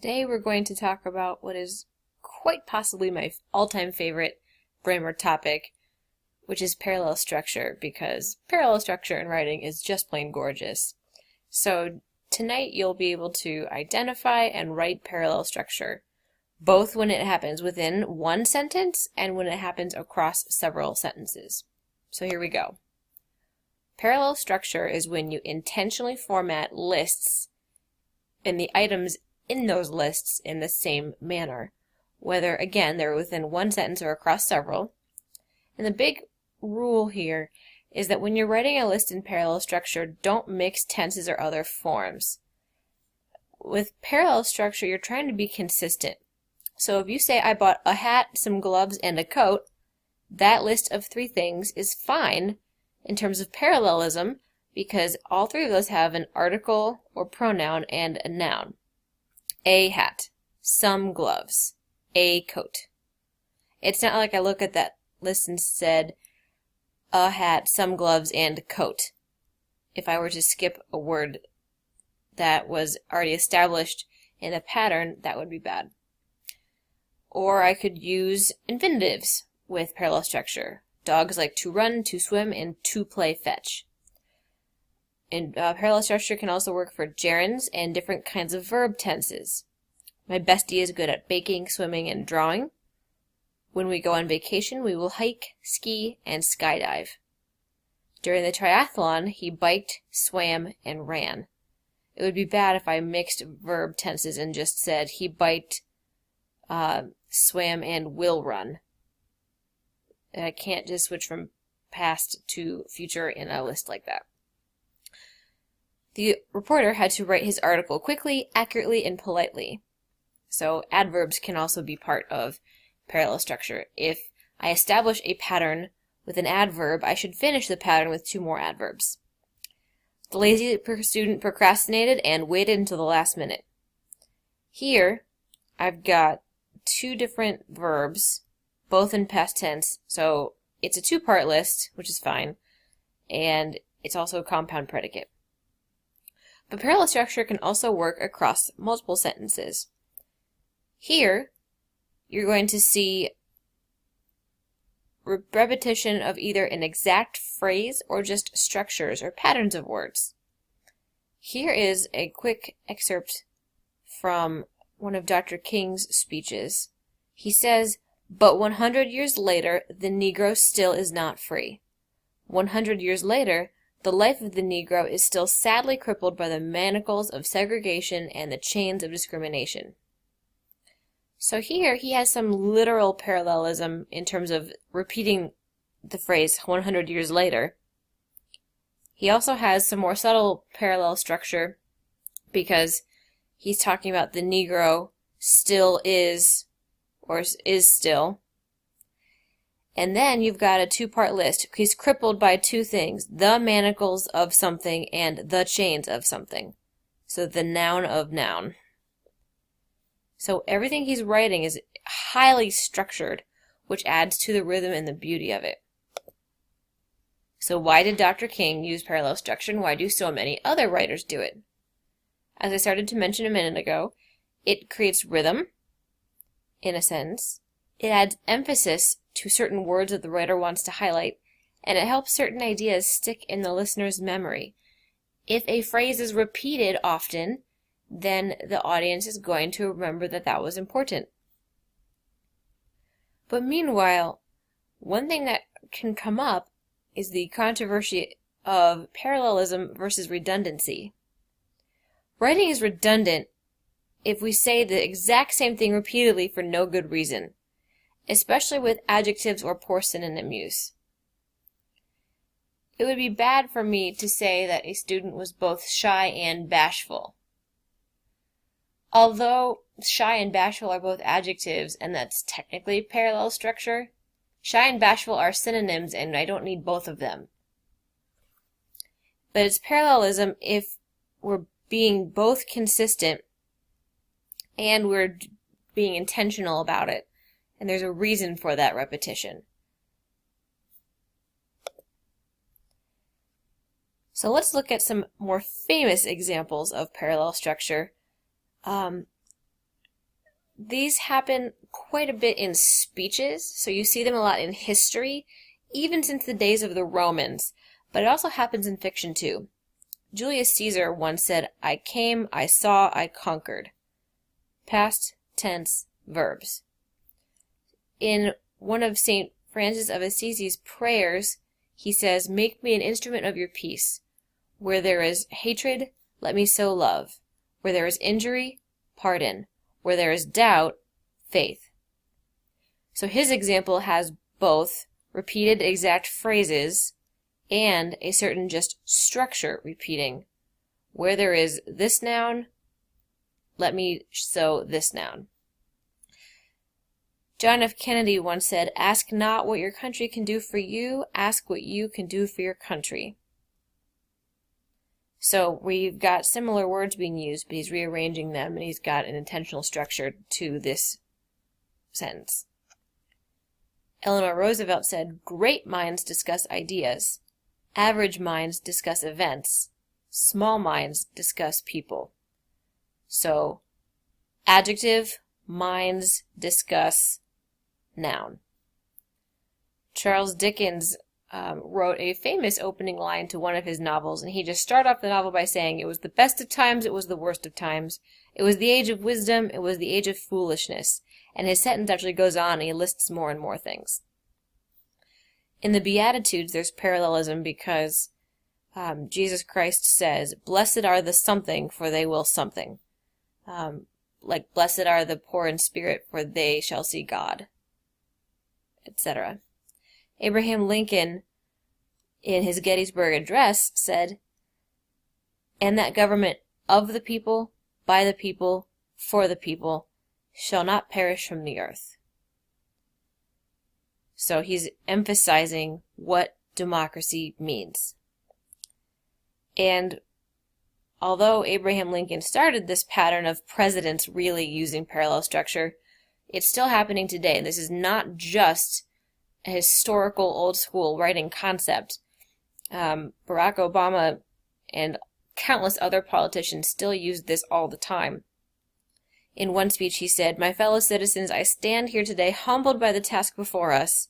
Today we're going to talk about what is quite possibly my all-time favorite grammar topic, which is parallel structure, because parallel structure in writing is just plain gorgeous. So tonight you'll be able to identify and write parallel structure, both when it happens within one sentence and when it happens across several sentences. So here we go. Parallel structure is when you intentionally format lists and the items in those lists in the same manner, whether, again, they're within one sentence or across several. And the big rule here is that when you're writing a list in parallel structure, don't mix tenses or other forms. With parallel structure, you're trying to be consistent. So if you say, I bought a hat, some gloves, and a coat, that list of three things is fine in terms of parallelism because all three of those have an article or pronoun and a noun. A hat, some gloves, a coat. It's not like I look at that list and said, a hat, some gloves, and coat. If I were to skip a word that was already established in a pattern, that would be bad. Or I could use infinitives with parallel structure. Dogs like to run, to swim, and to play fetch. And parallel structure can also work for gerunds and different kinds of verb tenses. My bestie is good at baking, swimming, and drawing. When we go on vacation, we will hike, ski, and skydive. During the triathlon, he biked, swam, and ran. It would be bad if I mixed verb tenses and just said he biked, swam, and will run. I can't just switch from past to future in a list like that. The reporter had to write his article quickly, accurately, and politely. So adverbs can also be part of parallel structure. If I establish a pattern with an adverb, I should finish the pattern with two more adverbs. The lazy student procrastinated and waited until the last minute. Here, I've got two different verbs, both in past tense, so it's a two-part list, which is fine, and it's also a compound predicate. But parallel structure can also work across multiple sentences. Here, you're going to see repetition of either an exact phrase or just structures or patterns of words. Here is a quick excerpt from one of Dr. King's speeches. He says, "But 100 years later, the Negro still is not free. 100 years later, the life of the Negro is still sadly crippled by the manacles of segregation and the chains of discrimination." So here he has some literal parallelism in terms of repeating the phrase 100 years later. He also has some more subtle parallel structure because he's talking about the Negro still is, or is still. And then you've got a two-part list. He's crippled by two things, the manacles of something and the chains of something. So the noun of noun. So everything he's writing is highly structured, which adds to the rhythm and the beauty of it. So why did Dr. King use parallel structure, and why do so many other writers do it? As I started to mention a minute ago, it creates rhythm in a sentence. It adds emphasis to certain words that the writer wants to highlight, and it helps certain ideas stick in the listener's memory. If a phrase is repeated often, then the audience is going to remember that that was important. But meanwhile, one thing that can come up is the controversy of parallelism versus redundancy. Writing is redundant if we say the exact same thing repeatedly for no good reason, especially with adjectives or poor synonym use. It would be bad for me to say that a student was both shy and bashful. Although shy and bashful are both adjectives, and that's technically parallel structure, shy and bashful are synonyms, and I don't need both of them. But it's parallelism if we're being both consistent and we're being intentional about it, and there's a reason for that repetition. So let's look at some more famous examples of parallel structure. these happen quite a bit in speeches, so you see them a lot in history, even since the days of the Romans, but it also happens in fiction too. Julius Caesar once said, "I came, I saw, I conquered." Past tense verbs. In one of St. Francis of Assisi's prayers, he says, "Make me an instrument of your peace. Where there is hatred, let me sow love. Where there is injury, pardon. Where there is doubt, faith." So his example has both repeated exact phrases and a certain just structure repeating. Where there is this noun, let me sow this noun. John F. Kennedy once said, "Ask not what your country can do for you, ask what you can do for your country." So we've got similar words being used, but he's rearranging them, and he's got an intentional structure to this sentence. Eleanor Roosevelt said, "Great minds discuss ideas. Average minds discuss events. Small minds discuss people." So, adjective, minds discuss, noun. Charles Dickens wrote a famous opening line to one of his novels, and he just started off the novel by saying, "It was the best of times, it was the worst of times. It was the age of wisdom, it was the age of foolishness." And his sentence actually goes on, and he lists more and more things. In the Beatitudes, there's parallelism because Jesus Christ says, "Blessed are the something, for they will something." Like, "Blessed are the poor in spirit, for they shall see God," etc. Abraham Lincoln, in his Gettysburg Address, said, "And that government of the people, by the people, for the people, shall not perish from the earth." So he's emphasizing what democracy means. And although Abraham Lincoln started this pattern of presidents really using parallel structure, it's still happening today. This is not just a historical old school writing concept. Barack Obama and countless other politicians still use this all the time. In one speech he said, "My fellow citizens, I stand here today humbled by the task before us,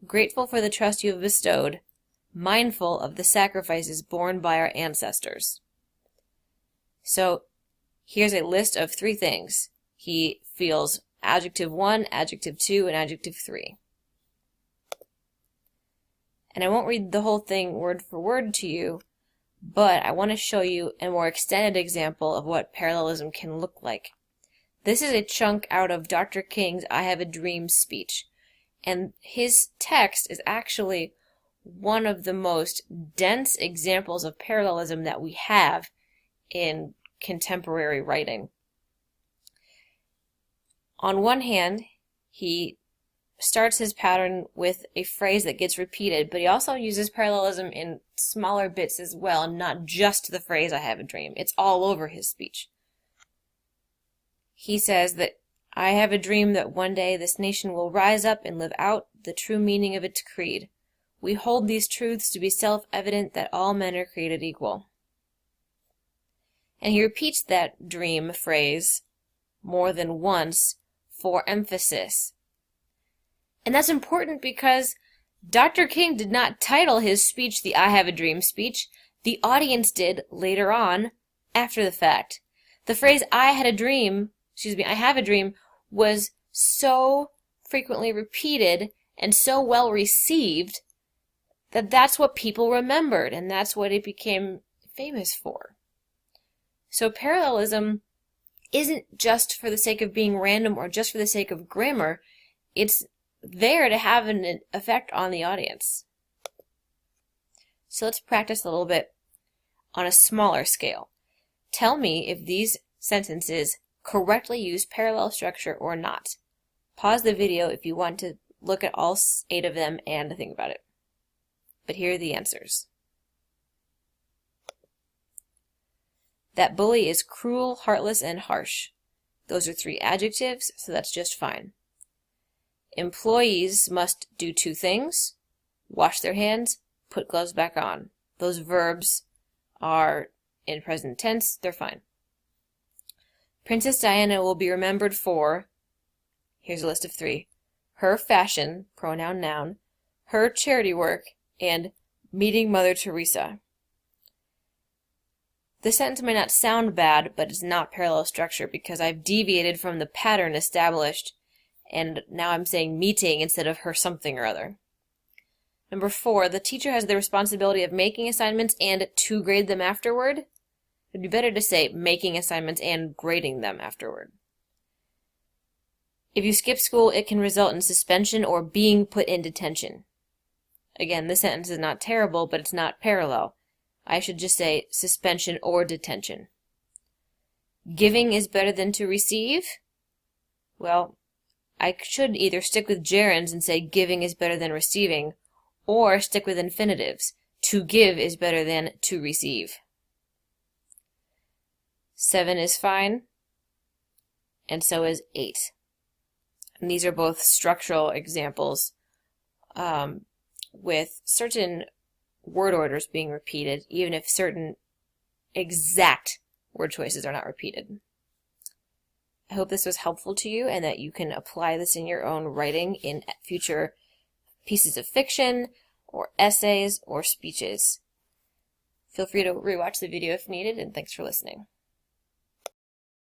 grateful for the trust you have bestowed, mindful of the sacrifices borne by our ancestors." So here's a list of 3 things he feels: adjective 1, adjective 2, and adjective 3. And I won't read the whole thing word for word to you, but I want to show you a more extended example of what parallelism can look like. This is a chunk out of Dr. King's "I Have a Dream" speech, and his text is actually one of the most dense examples of parallelism that we have in contemporary writing. On one hand, he starts his pattern with a phrase that gets repeated, but he also uses parallelism in smaller bits as well, not just the phrase "I have a dream." It's all over his speech. He says that, "I have a dream that one day this nation will rise up and live out the true meaning of its creed. We hold these truths to be self-evident, that all men are created equal." And he repeats that dream phrase more than once for emphasis. And that's important because Dr. King did not title his speech the "I Have a Dream" speech. The audience did later on, after the fact. The phrase I have a dream was so frequently repeated and so well received that that's what people remembered, and that's what it became famous for. So parallelism isn't just for the sake of being random or just for the sake of grammar. It's there to have an effect on the audience. So let's practice a little bit on a smaller scale. Tell me if these sentences correctly use parallel structure or not. Pause the video if you want to look at all 8 of them and think about it. But here are the answers. That bully is cruel, heartless, and harsh. Those are 3 adjectives, so that's just fine. Employees must do 2 things: wash their hands, put gloves back on. Those verbs are in present tense, they're fine. Princess Diana will be remembered for Here's a list of 3. Her fashion, pronoun noun, her charity work, and meeting Mother Teresa. The sentence may not sound bad, but it's not parallel structure because I've deviated from the pattern established, and now I'm saying meeting instead of her something or other. Number 4, the teacher has the responsibility of making assignments and to grade them afterward. It'd be better to say making assignments and grading them afterward. If you skip school, it can result in suspension or being put in detention. Again, this sentence is not terrible, but it's not parallel. I should just say suspension or detention. Giving is better than to receive? Well, I should either stick with gerunds and say giving is better than receiving, or stick with infinitives. To give is better than to receive. 7 is fine, and so is 8. And these are both structural examples with certain word orders being repeated, even if certain exact word choices are not repeated. I hope this was helpful to you and that you can apply this in your own writing in future pieces of fiction or essays or speeches. Feel free to rewatch the video if needed, and thanks for listening.